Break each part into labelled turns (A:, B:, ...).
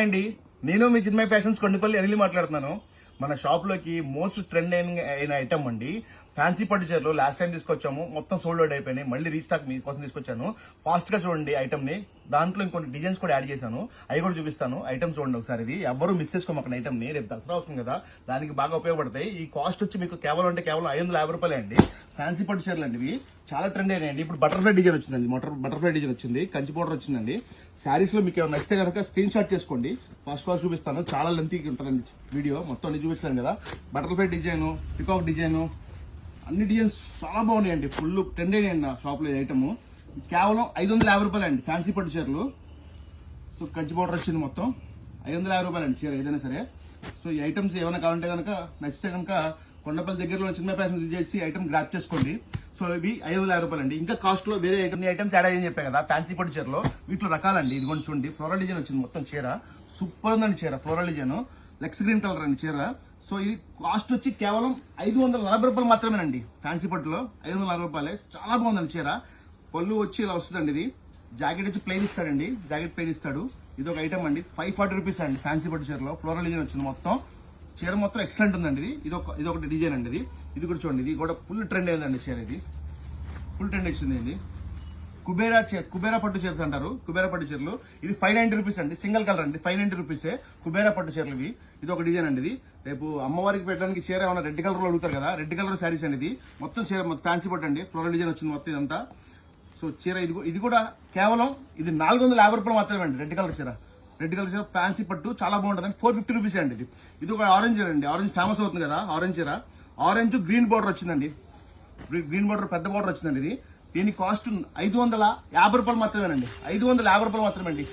A: Hi అండి, నేను మీ చిన్మయ fashions Kondapalli Anil మాట్లాడుతున్నాను. మన షాప్ లోకి మోస్ట్ ట్రెండ్ అయిన ఐటమ్ అండి ఫ్యాన్సీ పట్టు చీరలు. లాస్ట్ టైం తీసుకొచ్చాము, మొత్తం సోల్డ్ అవుట్ అయిపోయినాయి. మళ్ళీ రీస్టాక్ మీకోసం తీసుకొచ్చాను. ఫాస్ట్ గా చూడండి ఐటమ్ ని. దాంట్లో ఇంకొన్ని డిజైన్స్ కూడా యాడ్ చేశాను, అవి కూడా చూపిస్తాను. ఐటమ్ చూడండి ఒకసారి. ఇది ఎవరు మిస్ చేసుకోమన్న ఐటమ్ ని. రేపు దసరా వస్తుంది కదా, దానికి బాగా ఉపయోగపడతాయి. ఈ కాస్ట్ వచ్చి మీకు కేవలం 550 రూపాయలే అండి. ఫ్యాన్సీ పట్టు చీరలు అండి ఇవి, చాలా ట్రెండ్ అయినాయండి. ఇప్పుడు బటర్ఫ్లై డిజైన్ వచ్చిందండి, బటర్ఫ్లై డిజైన్ వచ్చింది, కంచి పౌడర్ వచ్చిందండి. శారీస్ లో మీకు ఏమైనా నచ్చితే కనుక స్క్రీన్ షాట్ చేసుకోండి. ఫస్ట్ చూపిస్తాను, చాలా లెంతీగా ఉంటుందండి వీడియో. మొత్తం అన్ని చూపిస్తాను కదా. బటర్ఫ్లై డిజైన్, పికాక్ డిజైన్, అన్ని డిజైన్స్ చాలా బాగున్నాయండి. ఫుల్ ట్రెండ్ అయినాయండి నా షాప్ లో ఐటమ్. కేవలం 550 రూపాయలు అండి ఫ్యాన్సీ పట్టు చీరలు. సో కంచి పౌడర్ వచ్చింది, మొత్తం 550 రూపాయలు అండి చీర ఏదైనా సరే. సో ఈ ఐటమ్స్ ఏమైనా కావాలంటే కనుక, నచ్చితే కనుక కొండపల్లి దగ్గరలో చిన్న ఫ్యాషన్ యూజ్ చేసి ఐటమ్ గ్రాప్ చేసుకోండి. సో ఇవి 550 రూపాయలు అండి. ఇంకా కాస్ట్ లో వేరే ఐటమ్స్ యాడ్ అయ్యని చెప్పాను కదా ఫ్యాన్సీ పట్టు చీరలో. వీటిలో రకాలండి. ఇది కూడా చూడండి, ఫ్లోరల్ డిజైన్ వచ్చింది మొత్తం చీర. సూపర్ ఉందండి చీర, ఫ్లోరల్ డిజైన్, లెక్స్ గ్రీన్ కలర్ అండి చీర. సో ఇది కాస్ట్ వచ్చి కేవలం 540 రూపాయలు మాత్రమేనండి. ఫ్యాన్సీ పట్టులో 540 రూపాయలే. చాలా బాగుందండి చీర. పళ్ళు వచ్చి ఇలా వస్తుందండి. ఇది జాకెట్ వచ్చి ప్లెయిన్ ఇస్తాడండి, జాకెట్ ప్లెయిన్ ఇస్తాడు. ఇది ఒక ఐటమ్ అండి, 540 రూపీస్ అండి. ఫ్యాన్సీ పట్టు చీరలో ఫ్లోరల్ డిజైన్ వచ్చింది మొత్తం. చీర మొత్తం ఎక్సలెంట్ ఉందండి. ఇది ఒకటి డిజైన్ అండి. ఇది కూడా చూడండి, ఇది కూడా ఫుల్ ట్రెండ్ అయిందండి చీర. ఇది ఫుల్ ట్రెండ్ వచ్చింది. ఇది కుబేరా పట్టు చీరలు అంటారు, కుబేరా పట్టు చీరలు. ఇది 590 రూపీస్ అండి, సింగిల్ కలర్ అండి. 590 రూపీసే కుబేరా పట్టు చీరలు ఇవి. ఇది ఒక డిజైన్ అండి. ఇది రేపు అమ్మవారికి పెట్టడానికి చీర ఏమైనా రెడ్ కలర్ లో అడుగుతారు కదా, రెడ్ కలర్ శారీస్ అండి. ఇది మొత్తం చీర ఫ్యాన్సీ పట్టు అండి, ఫ్లోరల్ డిజైన్ వచ్చింది మొత్తం ఇదంతా. సో చీర ఇది కూడా కేవలం ఇది 450 రూపాయలు మాత్రమే అండి. రెడ్ కలర్ చీర ఫ్యాన్సీ పట్టు చాలా బాగుంటుంది. 450 రూపీస్ అండి. ఇది ఒక ఆరెంజ్ అండి, ఆరెంజ్ ఫేమస్ అవుతుంది కదా ఆరెంజ్ చీర. ఆరెంజ్ గ్రీన్ బార్డర్ వచ్చిందండి, గ్రీన్ బార్డర్ పెద్ద బార్డర్ వచ్చిందండి. ఇది దీని కాస్ట్ 550 రూపాయలు మాత్రమేనండి. 550 రూపాయలు మాత్రమే అండి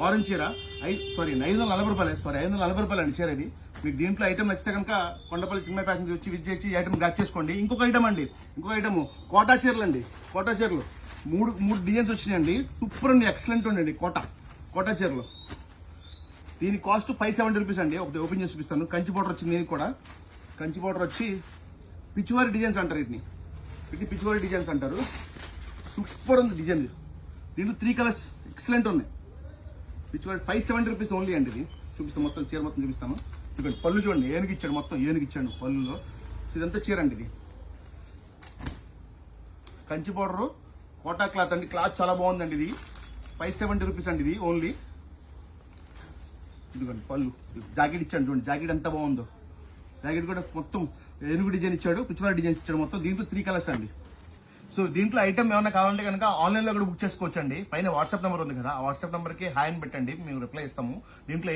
A: ఆరెంజ్ చీర. 540 రూపాయలు, 540 రూపాయలు అండి చీర. ఇది మీకు దీంట్లో ఐటమ్ నచ్చితే కనుక కొండపల్లి చిన్న ఫ్యాషన్ వచ్చి విజిట్ చేసి ఐటమ్ గ్రాప్ చేసుకోండి. ఇంకొక ఐటమ్ కోటా చీరలు అండి. కోటా చీరలు మూడు డిజైన్స్ వచ్చినాయండి. సూపర్ అండి, ఎక్సలెంట్ ఉండండి కోటా చీరలు. దీని కాస్ట్ 570 రూపీస్ అండి. ఒకటి ఓపెన్ చేసి చూపిస్తాను. కంచి పౌడర్ వచ్చింది. దీనికి కూడా కంచి పౌడర్ వచ్చి పిచ్చివారి డిజైన్స్ అంటారు. వీటిని పిచ్చివారి డిజైన్స్ అంటారు. సూపర్ ఉంది డిజైన్. దీంట్లో 3 కలర్స్ ఎక్సలెంట్ ఉన్నాయి. పిచ్చివారి 570 రూపీస్ ఓన్లీ అండి. ఇది చూపిస్తాను, మొత్తం చీర మొత్తం చూపిస్తాను. ఇక్కడ పళ్ళు చూడండి, ఏనుగు ఇచ్చాడు, మొత్తం ఏనుగు ఇచ్చాడు పళ్ళులో. ఇదంతా చీర అండి. ఇది కంచి పౌడర్ కోటా క్లాత్ అండి. క్లాత్ చాలా బాగుందండి. ఇది 570 రూపీస్ అండి. ఇది ఓన్లీ. ఇదిగోండి పళ్ళు, జాకెట్ ఇచ్చాడు చూడండి, జాకెట్ ఎంత బాగుందో. జాకెట్ కూడా మొత్తం ఏనుగు డిజైన్ ఇచ్చాడు, పిచ్చివారి డిజైన్ ఇచ్చాడు మొత్తం. దీంట్లో 3 కలర్స్ అండి. సో దీంట్లో ఐటమ్ ఏమైనా కావాలంటే కనుక ఆన్లైన్ లో కూడా బుక్ చేసుకోవచ్చు అండి. పైన వాట్సాప్ నెంబర్ ఉంది కదా, ఆ వాట్సాప్ నెంబర్ కి హాయ్ అని పెట్టండి, మేము రిప్లై ఇస్తాము. దీంట్లో